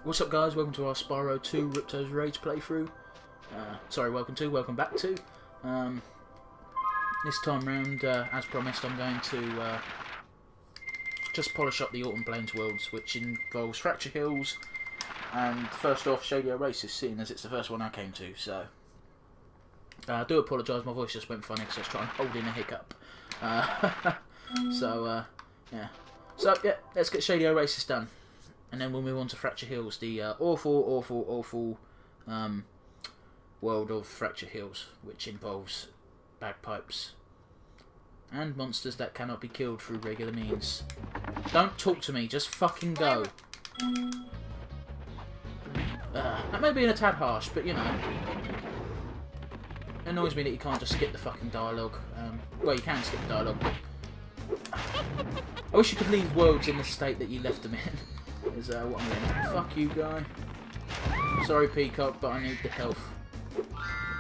What's up, guys? Welcome to our Spyro 2 Riptos Rage playthrough. Welcome back to. This time round, as promised, I'm going to just polish up the Autumn Plains worlds, which involves Fracture Hills, and first off, Shady Oasis, seeing as it's the first one I came to, so... I do apologise, my voice just went funny because I was trying to hold in a hiccup. Yeah. So, yeah, let's get Shady Oasis done. And then we'll move on to Fracture Hills, the awful world of Fracture Hills, which involves bagpipes and monsters that cannot be killed through regular means. Don't talk to me, just fucking go. That may be a tad harsh, but you know. It annoys me that you can't just skip the fucking dialogue. Well, you can skip the dialogue, but I wish you could leave worlds in the state that you left them in. Is what I'm doing. Fuck you, guy. Sorry, Peacock, but I need the health.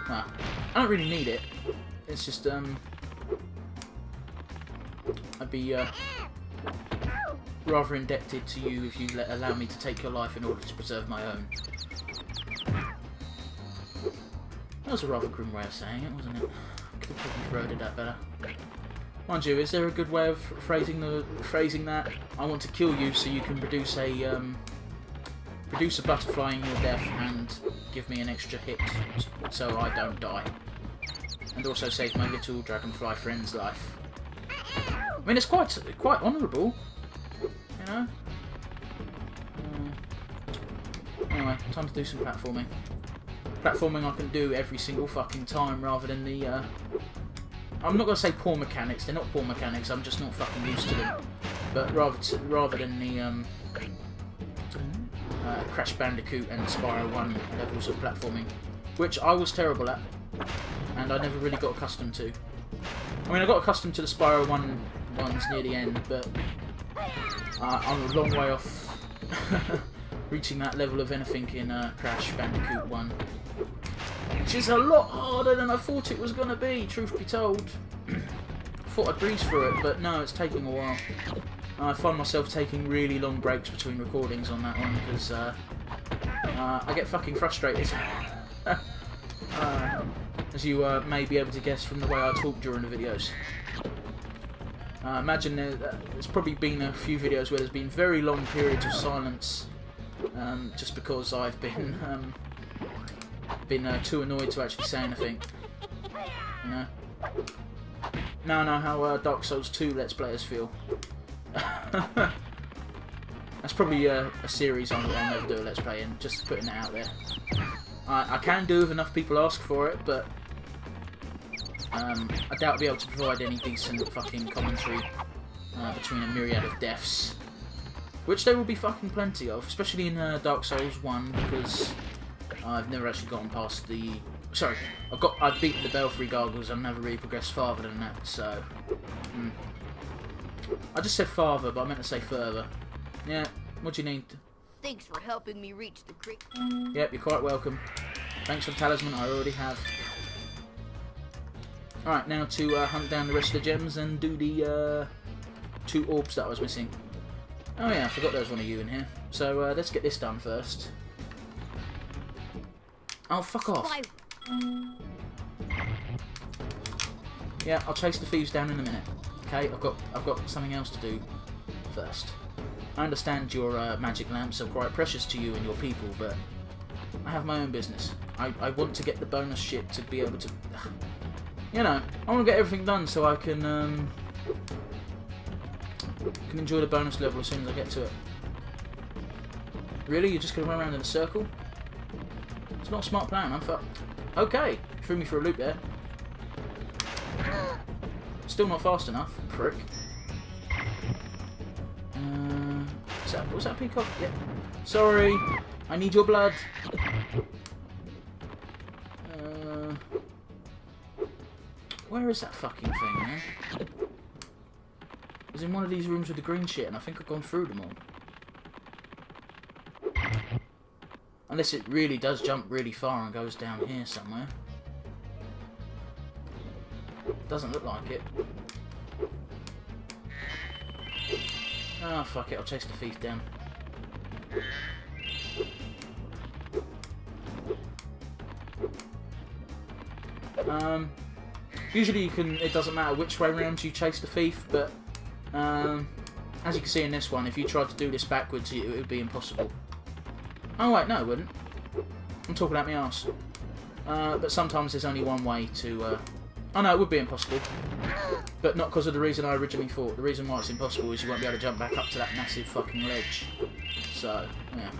Well, I don't really need it. It's just I'd be rather indebted to you if you allow me to take your life in order to preserve my own. That was a rather grim way of saying it, wasn't it? Could have probably worded that better. Mind you, is there a good way of phrasing that? I want to kill you so you can produce a butterfly in your death and give me an extra hit so I don't die, and also save my little dragonfly friend's life. I mean, it's quite honourable, you know. Anyway, time to do some platforming. Platforming I can do every single fucking time, rather than the. I'm not going to say poor mechanics. They're not poor mechanics. I'm just not fucking used to them. But rather than the Crash Bandicoot and Spyro 1 levels of platforming, which I was terrible at, and I never really got accustomed to. I mean, I got accustomed to the Spyro 1 ones near the end, but I'm a long way off reaching that level of anything in Crash Bandicoot 1. Which is a lot harder than I thought it was going to be, truth be told. I thought I'd breeze through it, but no, it's taking a while. I find myself taking really long breaks between recordings on that one, because I get fucking frustrated. As you may be able to guess from the way I talk during the videos. Imagine there's probably been a few videos where there's been very long periods of silence, just because I've been too annoyed to actually say anything. You know? Now I know how Dark Souls 2 Let's Players feel. That's probably a series I'll never do a Let's Play in, just putting it out there. I can do if enough people ask for it, but I doubt I'll be able to provide any decent fucking commentary between a myriad of deaths. Which there will be fucking plenty of, especially in Dark Souls 1, because I've never actually gotten past the... Sorry, I've beaten the Belfry Gargoyles and never really progressed farther than that, so... I just said farther, but I meant to say further. Yeah, what do you need? Thanks for helping me reach the creek. Yep, you're quite welcome. Thanks for the talisman, I already have. Alright, now to hunt down the rest of the gems and do the 2 orbs that I was missing. Oh yeah, I forgot there was one of you in here. So let's get this done first. Oh, fuck off. Yeah, I'll chase the thieves down in a minute. Okay, I've got something else to do first. I understand your magic lamps are quite precious to you and your people, but I have my own business. I want to get the bonus shit to be able to... You know, I want to get everything done so I can enjoy the bonus level as soon as I get to it. Really? You're just going to run around in a circle? It's not a smart plan, I'm fucked. Okay, threw me for a loop there. Still not fast enough, prick. Was that a peacock? Yep. Sorry, I need your blood. Where is that fucking thing, man? It was in one of these rooms with the green shit, and I think I've gone through them all. Unless it really does jump really far and goes down here somewhere. Doesn't look like it. Oh, fuck it, I'll chase the thief down. Usually you can. It doesn't matter which way around you chase the thief, but as you can see in this one, if you tried to do this backwards, it would be impossible. Oh wait, no, it wouldn't. I'm talking out my arse. But sometimes there's only one way to... Oh no, it would be impossible. But not because of the reason I originally thought. The reason why it's impossible is you won't be able to jump back up to that massive fucking ledge. So, yeah.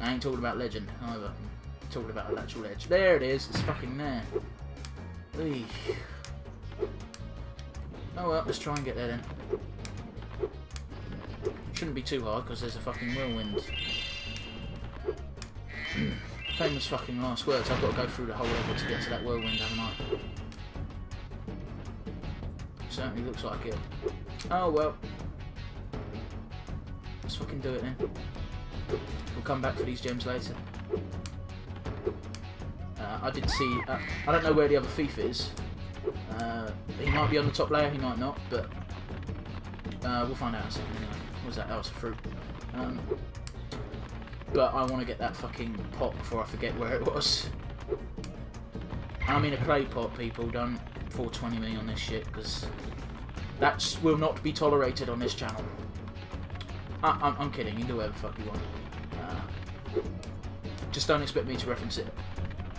I ain't talking about legend, either. I'm talking about an actual ledge. There it is, it's fucking there. Eey. Oh well, let's try and get there then. Shouldn't be too hard because there's a fucking whirlwind. Famous fucking last words. I've got to go through the whole level to get to that whirlwind, haven't I? Certainly looks like it. Oh well. Let's fucking do it then. We'll come back for these gems later. I did see... I don't know where the other thief is. He might be on the top layer, he might not, but... we'll find out in a second anyway. What was that? Oh, it's a fruit. But I want to get that fucking pot before I forget where it was. I mean a clay pot, people. Don't 420 me on this shit, because that will not be tolerated on this channel. I'm kidding. You can do whatever the fuck you want. Just don't expect me to reference it,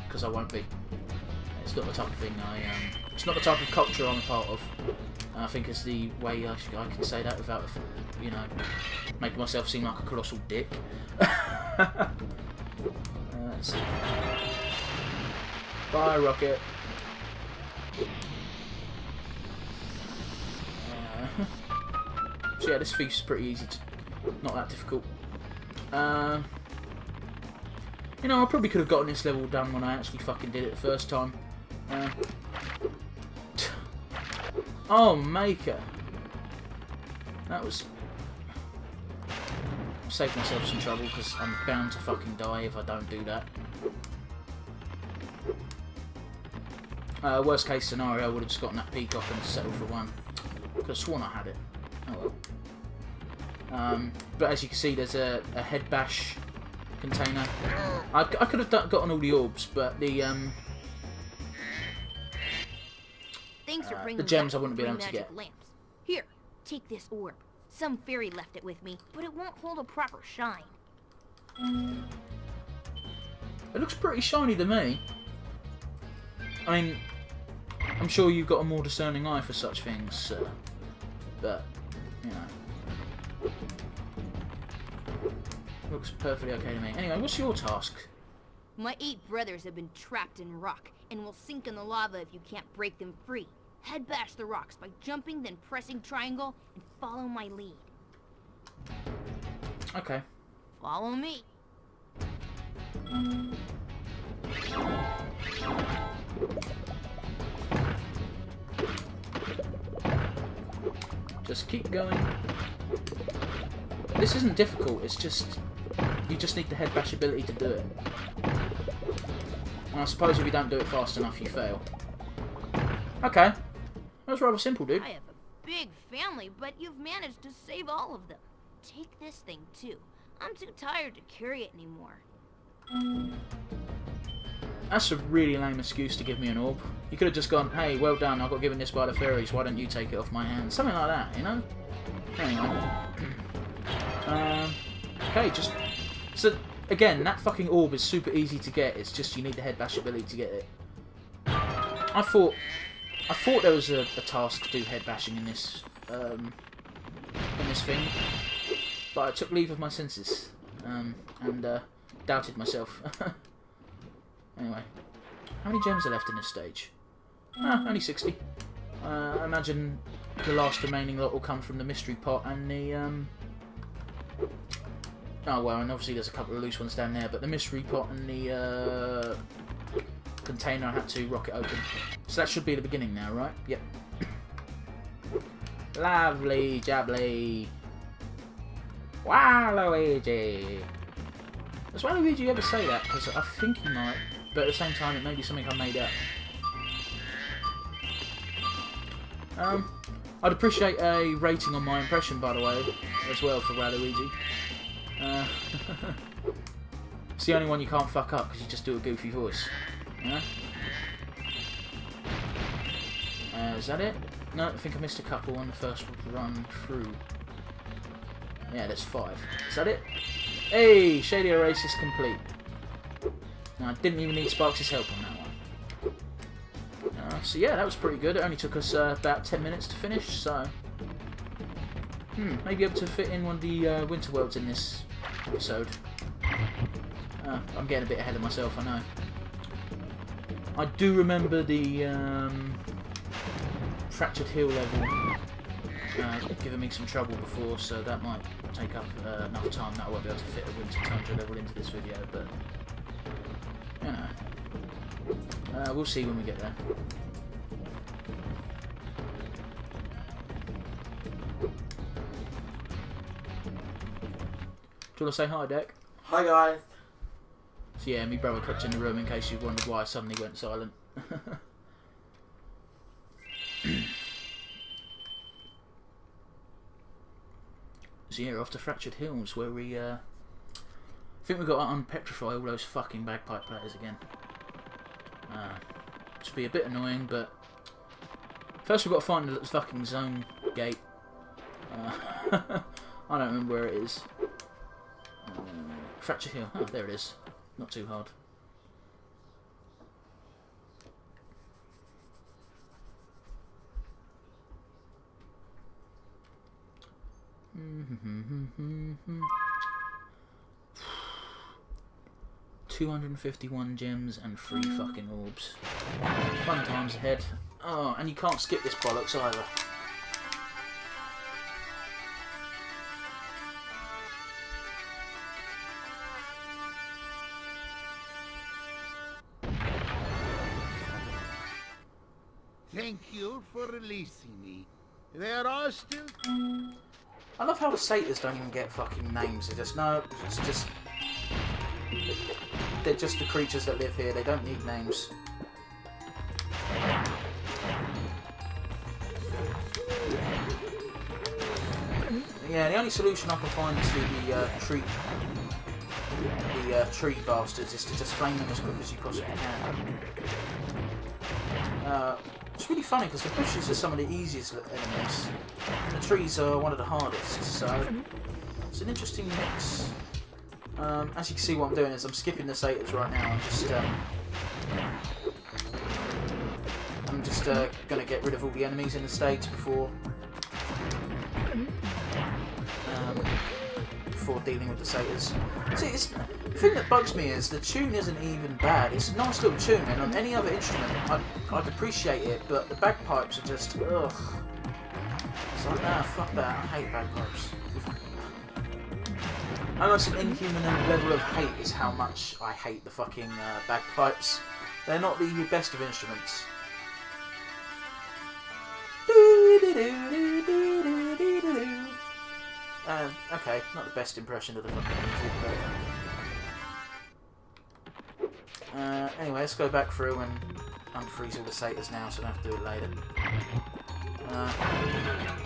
because I won't be. It's not the type of thing it's not the type of culture I'm a part of. I think it's the way I can say that without, you know, making myself seem like a colossal dick. Let's see. Bye, Rocket. So yeah, this thief's pretty easy to, not that difficult. You know, I probably could have gotten this level done when I actually fucking did it the first time. Oh, Maker. That was... Saved myself some trouble because I'm bound to fucking die if I don't do that. Worst case scenario, I would have just gotten that peacock and settled for one. Could have sworn I had it. Oh well. But as you can see, there's a head bash container. I could have gotten all the orbs, but the gems I wouldn't be able to get. Lamps. Here, take this orb. Some fairy left it with me, but it won't hold a proper shine. It looks pretty shiny to me. I mean, I'm sure you've got a more discerning eye for such things, sir. But, you know. Looks perfectly okay to me. Anyway, what's your task? My 8 brothers have been trapped in rock, and will sink in the lava if you can't break them free. Head bash the rocks by jumping, then pressing triangle, and follow my lead. Okay. Follow me. Just keep going. This isn't difficult, it's just... You just need the head bash ability to do it. And I suppose if you don't do it fast enough, you fail. Okay. That was rather simple, dude. I have a big family, but you've managed to save all of them. Take this thing, too. I'm too tired to carry it anymore. That's a really lame excuse to give me an orb. You could have just gone, hey, well done, I got given this by the fairies, why don't you take it off my hands? Something like that, you know? Anyway. Okay, just... So, again, that fucking orb is super easy to get, it's just you need the head bash ability to get it. I thought there was a task to do head bashing in this thing, but I took leave of my senses and doubted myself. Anyway, how many gems are left in this stage? Only 60. I imagine the last remaining lot will come from the mystery pot and the oh well, and obviously there's a couple of loose ones down there, but the mystery pot and the container I had to rocket open. So that should be the beginning now, right? Yep. Lovely jubbly. Waluigi. Does Waluigi ever say that? Because I think he might, but at the same time it may be something I made up. I'd appreciate a rating on my impression, by the way, as well, for Waluigi. It's the only one you can't fuck up because you just do a goofy voice. Yeah? Is that it? No, I think I missed a couple on the first run through. Yeah, there's 5. Is that it? Hey! Shady Race is complete. Now, I didn't even need Sparks' help on that one. So yeah, that was pretty good. It only took us about 10 minutes to finish, so... maybe able to fit in one of the Winter Worlds in this episode. I'm getting a bit ahead of myself, I know. I do remember the Fractured Hill level giving me some trouble before, so that might take up enough time that I won't be able to fit a Winter Tundra level into this video, but you know, we'll see when we get there. Do you want to say hi, Deck? Hi guys. So yeah, my brother crept in the room in case you wondered why I suddenly went silent. So yeah, off to Fractured Hills, where we I think we've got to unpetrify all those fucking bagpipe players again. Which will be a bit annoying, but first we've got to find the fucking zone gate. I don't remember where it is. Fractured Hill. Oh, there it is. Not too hard. $251 gems and 3 fucking orbs. Fun times ahead. Oh, and you can't skip this bollocks either. Thank you for releasing me. There are still... I love how the satyrs don't even get fucking names. They just, no, it's just... They're just the creatures that live here. They don't need names. Yeah, the only solution I can find to the tree bastards is to just flame them as quick as you possibly can. It's really funny because the bushes are some of the easiest enemies, and the trees are one of the hardest, so it's an interesting mix. As you can see, what I'm doing is I'm skipping the satyrs right now. I'm just going to get rid of all the enemies in the stage before dealing with the satyrs. See, the thing that bugs me is the tune isn't even bad. It's a nice little tune, and on any other instrument I'd appreciate it, but the bagpipes are just ugh. It's like, nah, fuck that. I hate bagpipes. Almost an inhuman level of hate is how much I hate the fucking bagpipes. They're not the best of instruments. Okay, not the best impression of the fucking music, but... anyway, let's go back through and unfreeze all the satyrs now, so I don't have to do it later.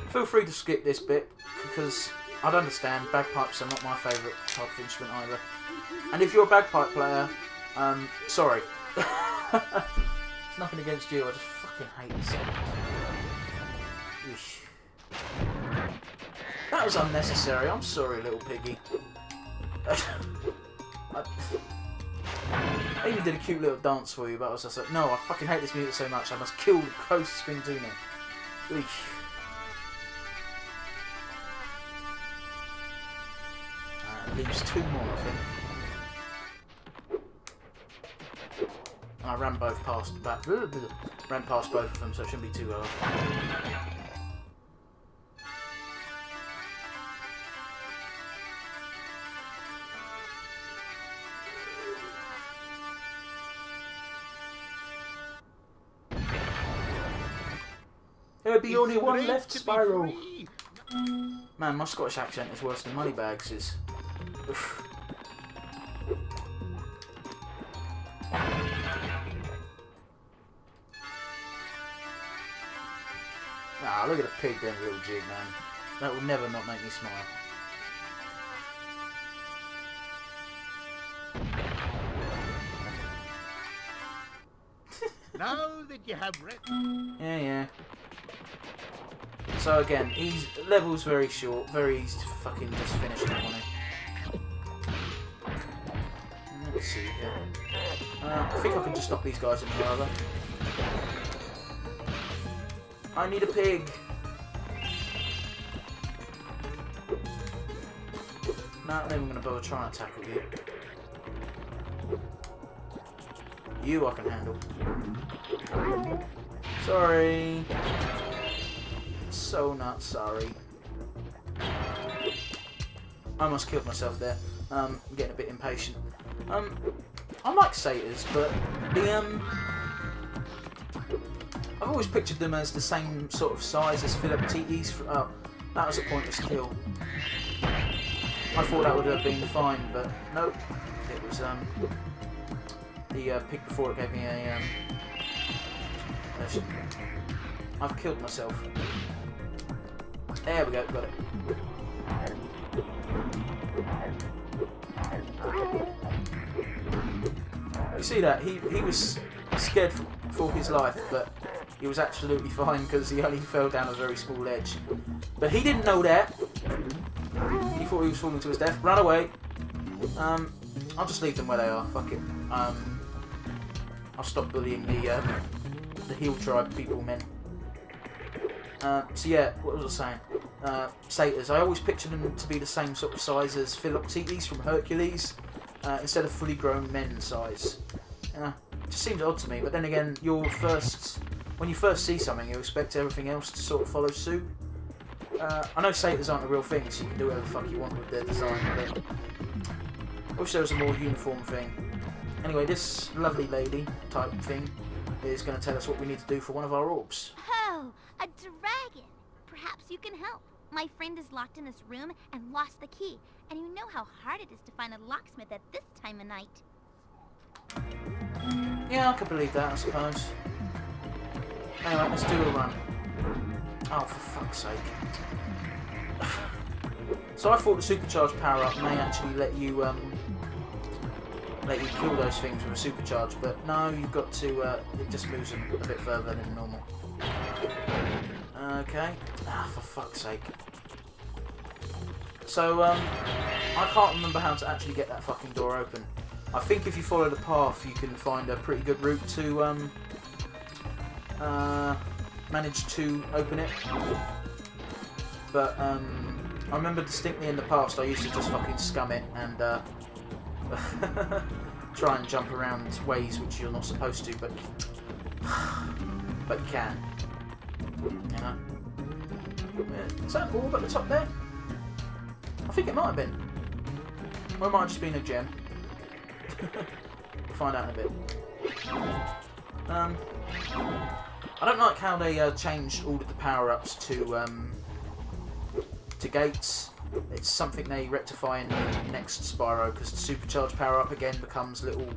Feel free to skip this bit, because I'd understand, bagpipes are not my favourite type of instrument either. And if you're a bagpipe player, sorry. It's nothing against you, I just fucking hate the sound. Eesh. That was unnecessary, I'm sorry, little piggy. I even did a cute little dance for you, but I was just like, no, I fucking hate this music so much, I must kill the closest thing to me. Eesh. Leaves 2 more, I think. I ran both past ran past both of them, so it shouldn't be too hard. There'll be only one left, Spyro. Man, my Scottish accent is worse than Moneybags is. Oof. Ah, look at the pig doing a little jig, man. That will never not make me smile. Now that you have read. Yeah. So again, level's very short, very easy to fucking just finish that one. Let's see here. I think I can just knock these guys in rather. I need a pig. No, I'm not even going to bother trying to tackle you. You I can handle. Sorry. So not sorry. I almost killed myself there. I'm getting a bit impatient. I like satyrs, but I've always pictured them as the same sort of size as Philiptites. Oh, that was a pointless kill. I thought that would have been fine, but nope. It was the pig before it gave me a I've killed myself. There we go, got it. You see that? He was scared for his life, but he was absolutely fine because he only fell down a very small ledge. But he didn't know that. He thought he was falling to his death. Run away. I'll just leave them where they are. Fuck it. I'll stop bullying the heel tribe people, men. So yeah, what was I saying? Satyrs. I always pictured them to be the same sort of size as Philiptites from Hercules, instead of fully grown men size. It just seems odd to me. But then again, when you first see something, you expect everything else to sort of follow suit. I know satyrs aren't a real thing, so you can do whatever the fuck you want with their design, but I wish there was a more uniform thing. Anyway, this lovely lady type thing is going to tell us what we need to do for one of our orbs. Oh, a dragon! Perhaps you can help. My friend is locked in this room and lost the key, and you know how hard it is to find a locksmith at this time of night. Yeah, I could believe that, I suppose. Anyway, let's do a run. Oh, for fuck's sake. So I thought the supercharged power-up may actually let you kill those things with a supercharge, but no, you've got to, it just moves them a bit further than normal. Okay. Ah, for fuck's sake. So, I can't remember how to actually get that fucking door open. I think if you follow the path, you can find a pretty good route to, manage to open it. But, I remember distinctly in the past I used to just fucking scum it and try and jump around ways which you're not supposed to, but you can. You know? Is that an orb at the top there? I think it might have been. Or it might have just been a gem. We'll find out in a bit. I don't like how they changed all of the power-ups to gates. It's something they rectify in the next Spyro, because the supercharged power-up again becomes little...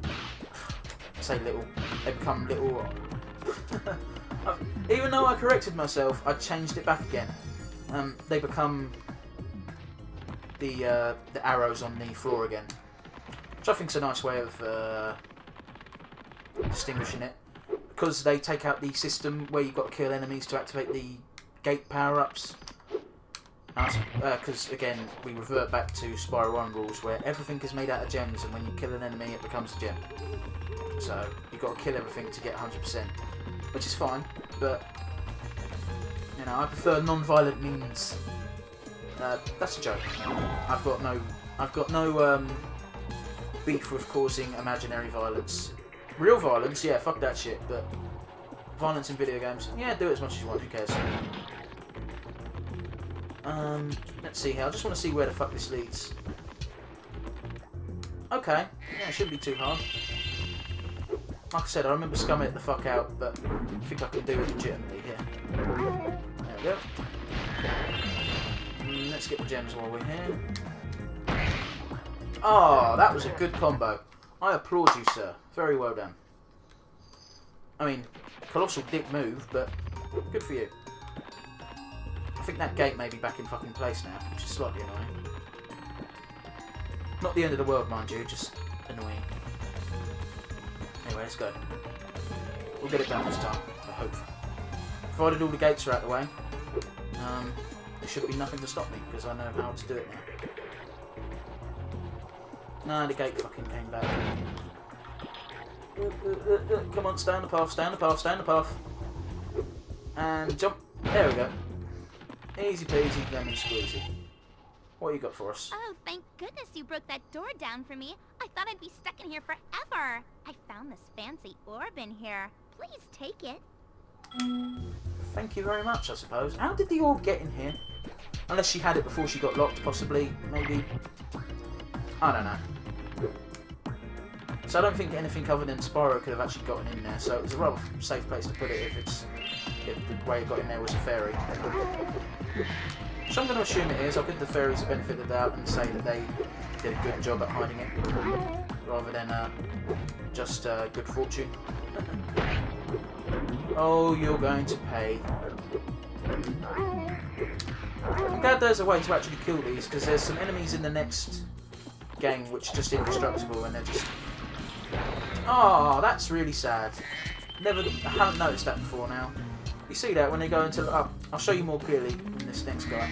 I say little. They become little... Even though I corrected myself, I changed it back again. They become the arrows on the floor again. Which I think is a nice way of distinguishing it. Because they take out the system where you've got to kill enemies to activate the gate power-ups. Because, again, we revert back to Spyro 1 rules where everything is made out of gems, and when you kill an enemy it becomes a gem. So, you've got to kill everything to get 100%. Which is fine, but, you know, I prefer non-violent means. That's a joke. I've got no beef with causing imaginary violence. Real violence, yeah, fuck that shit, but violence in video games, yeah, do it as much as you want, who cares? Let's see here, I just want to see where the fuck this leads. Okay, yeah, it shouldn't be too hard. Like I said, I remember scumming it the fuck out, but I think I can do it legitimately here. There we go. Let's get the gems while we're here. Oh, that was a good combo. I applaud you, sir. Very well done. I mean, colossal dick move, but good for you. I think that gate may be back in fucking place now, which is slightly annoying. Not the end of the world, mind you, just annoying. Anyway, let's go. we'll get it done this time, I hope. Provided all the gates are out of the way, there should be nothing to stop me, because I know how to do it now. No, the gate fucking came back. Come on, stay on the path, stay on the path, stay on the path. And jump. There we go. Easy peasy, lemon squeezy. What you got for us? Oh, thank goodness you broke that door down for me. I thought I'd be stuck in here forever. I found this fancy orb in here. Please take it. Thank you very much, I suppose. How did the orb get in here? Unless she had it before she got locked, possibly, maybe. I don't know. So I don't think anything other than Spyro could have actually gotten in there, so it was a rather safe place to put it if the way it got in there was a fairy. So I'm going to assume it is. I'll give the fairies the benefit of the doubt and say that they did a good job at hiding it, rather than just good fortune. Oh, you're going to pay. I'm glad there's a way to actually kill these, because there's some enemies in the next game which are just indestructible, and they're just... Oh, that's really sad. I haven't noticed that before now. You see that when they go into... I'll show you more clearly in this next guy.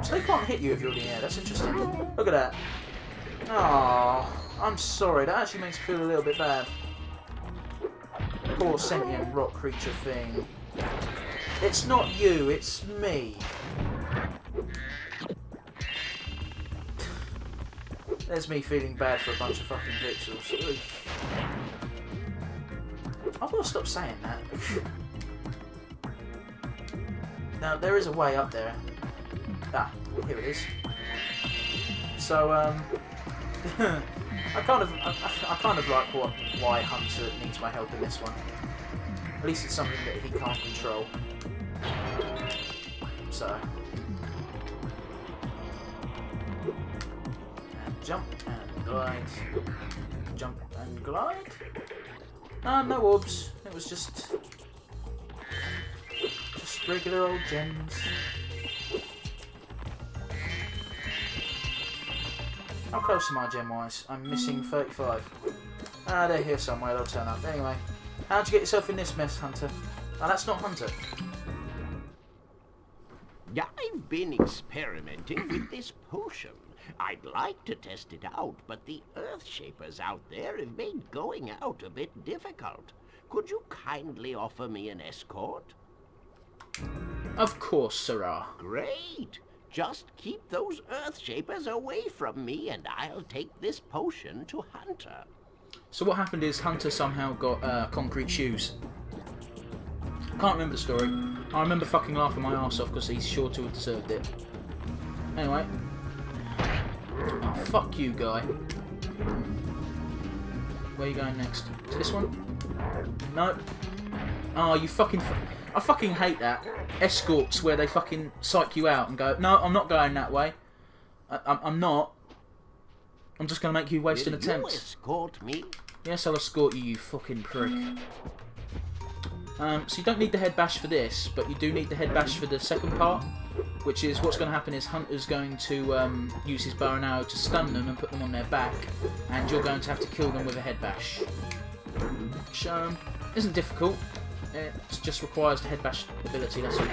So they can't hit you if you're in the air. That's interesting. Look at that. Oh, I'm sorry. That actually makes me feel a little bit bad. Poor sentient rock creature thing. It's not you, it's me. There's me feeling bad for a bunch of fucking pixels. I've got to stop saying that. Now, there is a way up there. Ah, here it is. So, I kind of like why Hunter needs my help in this one. At least it's something that he can't control. So, and jump and glide, jump and glide. No orbs. It was just regular old gems. How close am I gem-wise? I'm missing 35. They're here somewhere. They'll turn up. Anyway, how'd you get yourself in this mess, Hunter? Oh, that's not Hunter. I've been experimenting with this potion. I'd like to test it out, but the Earthshapers out there have made going out a bit difficult. Could you kindly offer me an escort? Of course, Sirrah. Great! Just keep those Earthshapers away from me, and I'll take this potion to Hunter. So what happened is Hunter somehow got concrete shoes. Can't remember the story. I remember fucking laughing my arse off because he's sure to have deserved it. Anyway. Oh, fuck you, guy. Where are you going next? To this one? No. Oh, you fucking... I fucking hate that. Escorts where they fucking psych you out and go, no, I'm not going that way. I'm not. I'm just going to make you waste an attempt. Will you escort me? Yes, I'll escort you, you fucking prick. So you don't need the head bash for this, but you do need the head bash for the second part, which is what's going to happen is Hunter's going to use his bow and arrow to stun them and put them on their back, and you're going to have to kill them with a head bash. Which isn't difficult. It just requires the head bash ability, that's all.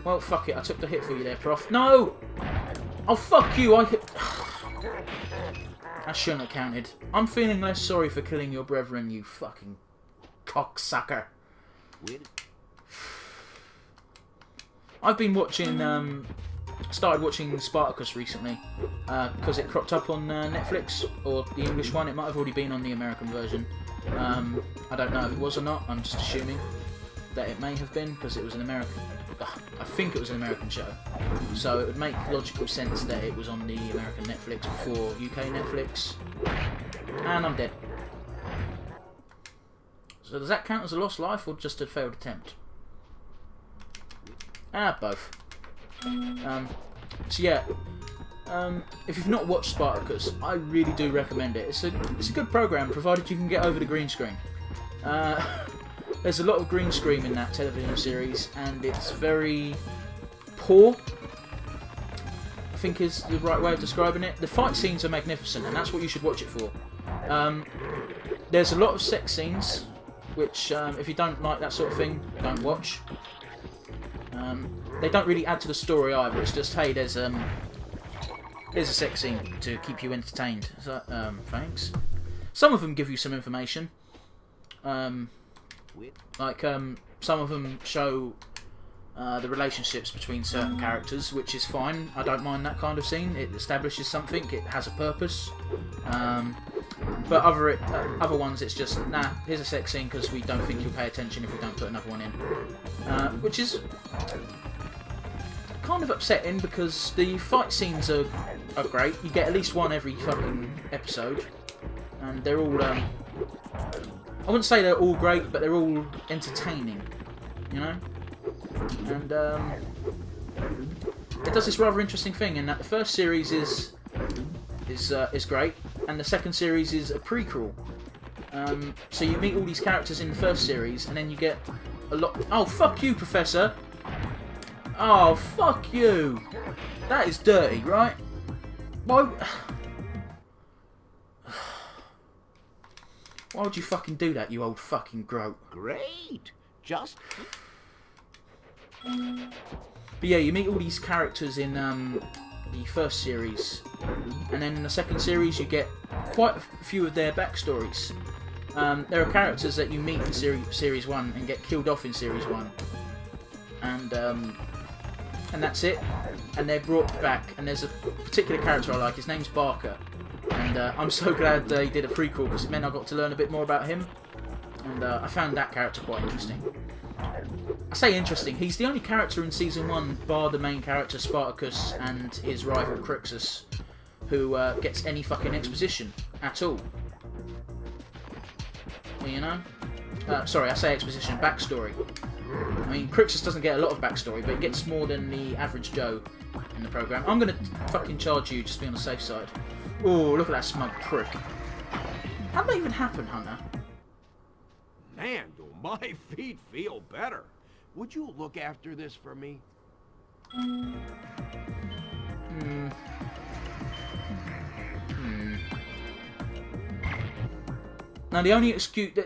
Well, fuck it, I took the hit for you there, Prof. No! Oh, fuck you, I hit... That shouldn't have counted. I'm feeling less sorry for killing your brethren, you fucking cocksucker. I've been watching, started watching Spartacus recently, because it cropped up on Netflix, or the English one. It might have already been on the American version. I don't know if it was or not. I'm just assuming that it may have been, because it was an American... I think it was an American show. So it would make logical sense that it was on the American Netflix before UK Netflix. And I'm dead. So does that count as a lost life or just a failed attempt? Both. So yeah, if you've not watched Spartacus, I really do recommend it. It's a good program, provided you can get over the green screen. There's a lot of green screen in that television series, and it's very poor, I think is the right way of describing it. The fight scenes are magnificent, and that's what you should watch it for. There's a lot of sex scenes, which if you don't like that sort of thing, don't watch. They don't really add to the story either. It's just, hey, there's a sex scene to keep you entertained. So, thanks. Some of them give you some information. Like some of them show the relationships between certain characters, which is fine. I don't mind that kind of scene. It establishes something. It has a purpose. But other ones, it's just, nah, here's a sex scene because we don't think you'll pay attention if we don't put another one in. Which is kind of upsetting because the fight scenes are great. You get at least one every fucking episode. And they're all, I wouldn't say they're all great, but they're all entertaining, you know? And it does this rather interesting thing in that the first series is great, and the second series is a prequel. So you meet all these characters in the first series, and then you get a lot. Oh, fuck you, Professor! Oh, fuck you! That is dirty, right? Why? Why would you fucking do that, you old fucking groat? Great. Just... But yeah, you meet all these characters in the first series, and then in the second series you get quite a few of their backstories. There are characters that you meet in series 1 and get killed off in series 1, and that's it. And they're brought back, and there's a particular character I like. His name's Barker, and I'm so glad they did a prequel because it meant I got to learn a bit more about him, and I found that character quite interesting. I say interesting, he's the only character in Season 1, bar the main character Spartacus and his rival Crixus, who gets any fucking exposition at all. You know? Sorry, I say exposition, backstory. I mean, Crixus doesn't get a lot of backstory, but he gets more than the average Joe in the programme. I'm gonna fucking charge you, just to be on the safe side. Oh, look at that smug prick. How'd that even happen, Hunter? Man, do my feet feel better. Would you look after this for me? Now the only excuse...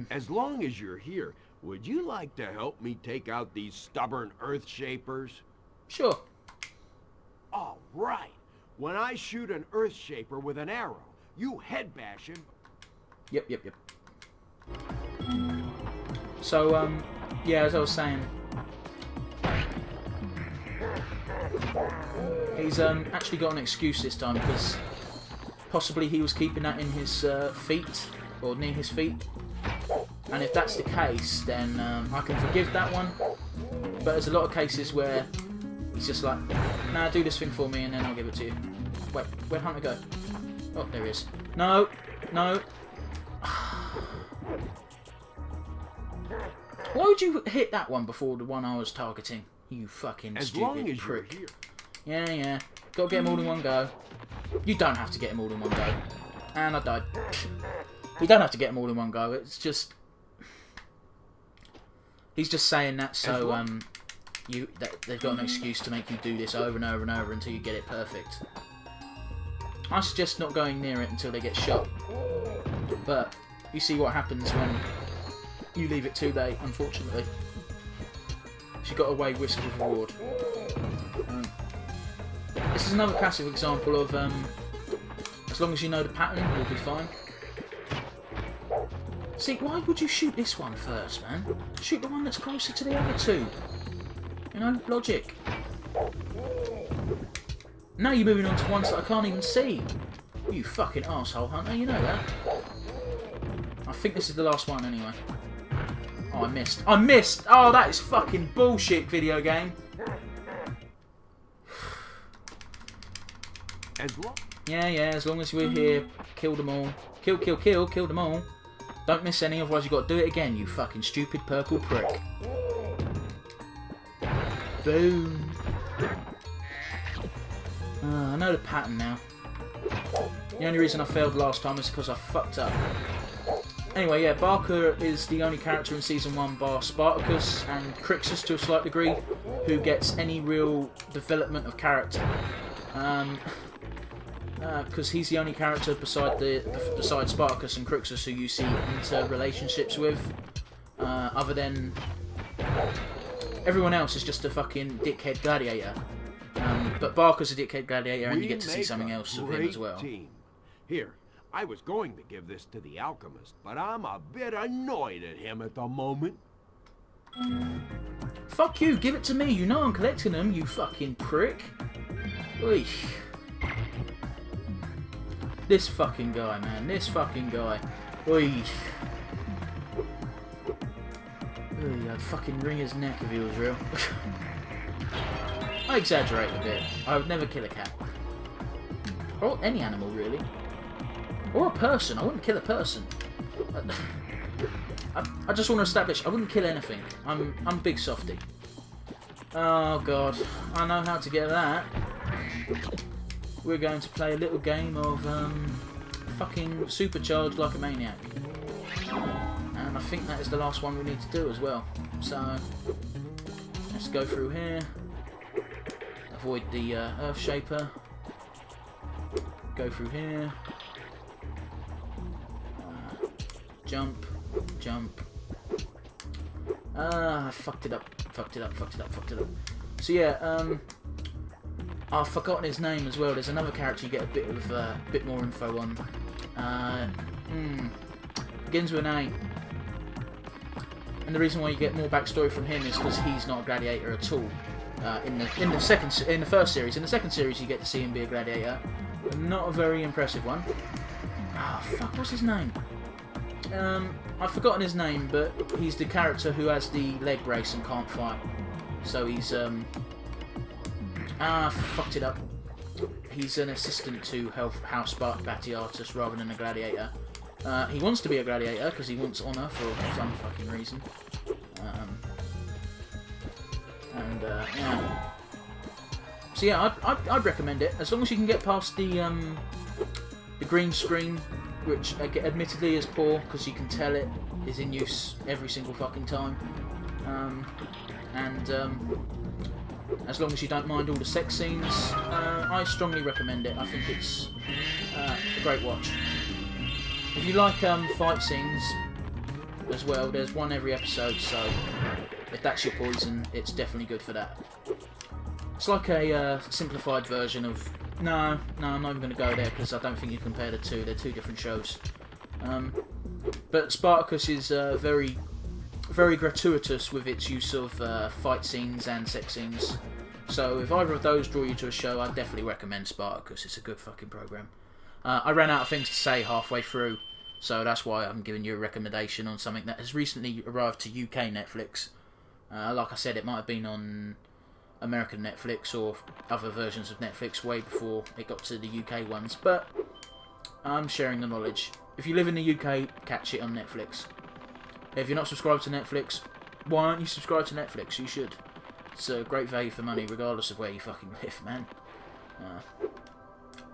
As long as you're here, would you like to help me take out these stubborn Earth Shapers? Sure. All right. When I shoot an Earth Shaper with an arrow, you head bash him. Yep. So, yeah, as I was saying, he's actually got an excuse this time because possibly he was keeping that in his feet, or near his feet. And if that's the case, then I can forgive that one. But there's a lot of cases where he's just like, nah, do this thing for me and then I'll give it to you. Wait, where'd Hunter go? Oh, there he is. No. Why would you hit that one before the one I was targeting? You fucking as stupid long as prick. You're here. Yeah. Gotta get him all in one go. You don't have to get him all in one go. And I died. You don't have to get him all in one go. It's just... He's just saying that so they've got an excuse to make you do this over and over and over until you get it perfect. I suggest not going near it until they get shot. But you see what happens when you leave it too late, unfortunately. She got away risk with reward. This is another classic example of as long as you know the pattern, you'll be fine. See, why would you shoot this one first, man? Shoot the one that's closer to the other two. You know, logic. Now you're moving on to ones that I can't even see. You fucking arsehole, Hunter, you know that. I think this is the last one anyway. Oh, I missed. Oh, that is fucking bullshit, video game. Yeah, as long as we're here, kill them all. Kill them all. Don't miss any, otherwise you've got to do it again, you fucking stupid purple prick. Boom. I know the pattern now. The only reason I failed last time is because I fucked up. Anyway, yeah, Barker is the only character in Season 1 bar Spartacus and Crixus to a slight degree who gets any real development of character. because he's the only character besides Spartacus and Crixus who you see into relationships with. Other than everyone else is just a fucking dickhead gladiator. But Barker's a dickhead gladiator, and you get to see something else of him as well. Team. Here, I was going to give this to the alchemist, but I'm a bit annoyed at him at the moment. Fuck you, give it to me. You know I'm collecting them, you fucking prick. Oy. This fucking guy, man. This fucking guy. Oy. Oy, I'd fucking wring his neck if he was real. I exaggerate a bit. I would never kill a cat. Or any animal, really. Or a person. I wouldn't kill a person. I just want to establish I wouldn't kill anything. I'm a big softie. Oh god, I know how to get that. We're going to play a little game of fucking supercharged like a maniac. And I think that is the last one we need to do as well. So let's go through here. Avoid the Earth Shaper. Go through here. Jump. Jump. I fucked it up. So yeah, I've forgotten his name as well. There's another character you get a bit more info on. Begins with an A. And the reason why you get more backstory from him is because he's not a gladiator at all. In the first series, in the second series, you get to see him be a gladiator. Not a very impressive one. Oh fuck, what's his name? I've forgotten his name, but he's the character who has the leg brace and can't fight. So he's fucked it up. He's an assistant to House Batiatus rather than a gladiator. He wants to be a gladiator because he wants honour for some fucking reason. Yeah. So yeah, I'd recommend it as long as you can get past the green screen, which admittedly is poor because you can tell it is in use every single fucking time. As long as you don't mind all the sex scenes, I strongly recommend it. I think it's a great watch. If you like fight scenes as well, there's one every episode, so if that's your poison, it's definitely good for that. It's like a simplified version of... No, I'm not even going to go there because I don't think you compare the two. They're two different shows. But Spartacus is very, very gratuitous with its use of fight scenes and sex scenes. So if either of those draw you to a show, I'd definitely recommend Spartacus. It's a good fucking program. I ran out of things to say halfway through, so that's why I'm giving you a recommendation on something that has recently arrived to UK Netflix. Like I said, it might have been on American Netflix or other versions of Netflix way before it got to the UK ones, but I'm sharing the knowledge. If you live in the UK, catch it on Netflix. If you're not subscribed to Netflix, why aren't you subscribed to Netflix? You should. It's a great value for money regardless of where you fucking live, man.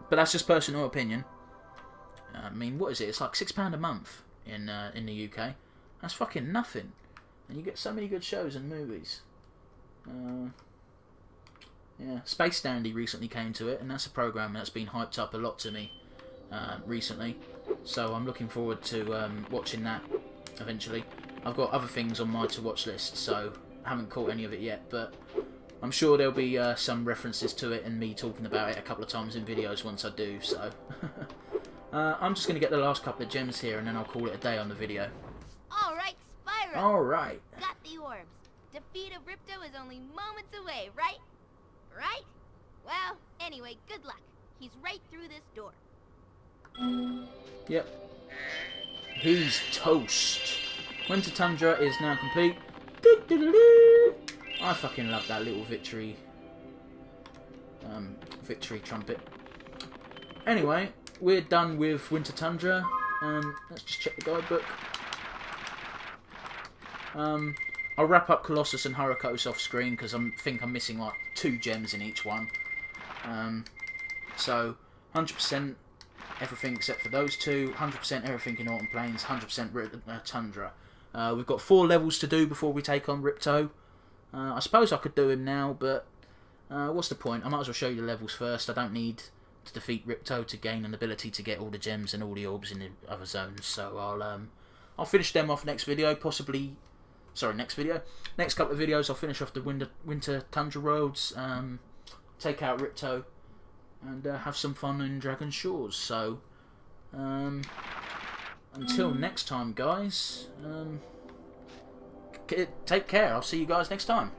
But that's just personal opinion. I mean, what is it? It's like £6 a month in the UK. That's fucking nothing. And you get so many good shows and movies. Yeah, Space Dandy recently came to it, and that's a program that's been hyped up a lot to me recently. So I'm looking forward to watching that eventually. I've got other things on my to-watch list, so I haven't caught any of it yet, but I'm sure there'll be some references to it and me talking about it a couple of times in videos once I do, so... I'm just going to get the last couple of gems here, and then I'll call it a day on the video. Alright, Spyro! Alright. Got the orbs. Defeat of Ripto is only moments away, right? Right? Well, anyway, good luck. He's right through this door. Yep. He's toast. Winter Tundra is now complete. I fucking love that little victory trumpet. Anyway, we're done with Winter Tundra. Let's just check the guidebook. I'll wrap up Colossus and Hurricos off screen because I think I'm missing like 2 gems in each one. So 100% everything except for those two, 100% everything in Autumn Plains, 100% Tundra. We've got 4 levels to do before we take on Ripto. I suppose I could do him now, but what's the point? I might as well show you the levels first. I don't need to defeat Ripto to gain an ability to get all the gems and all the orbs in the other zones. So I'll finish them off next video, possibly. Sorry, next video. Next couple of videos, I'll finish off the Winter Tundra roads, take out Ripto, and have some fun in Dragon's Shores. So until next time, guys. Take care. I'll see you guys next time.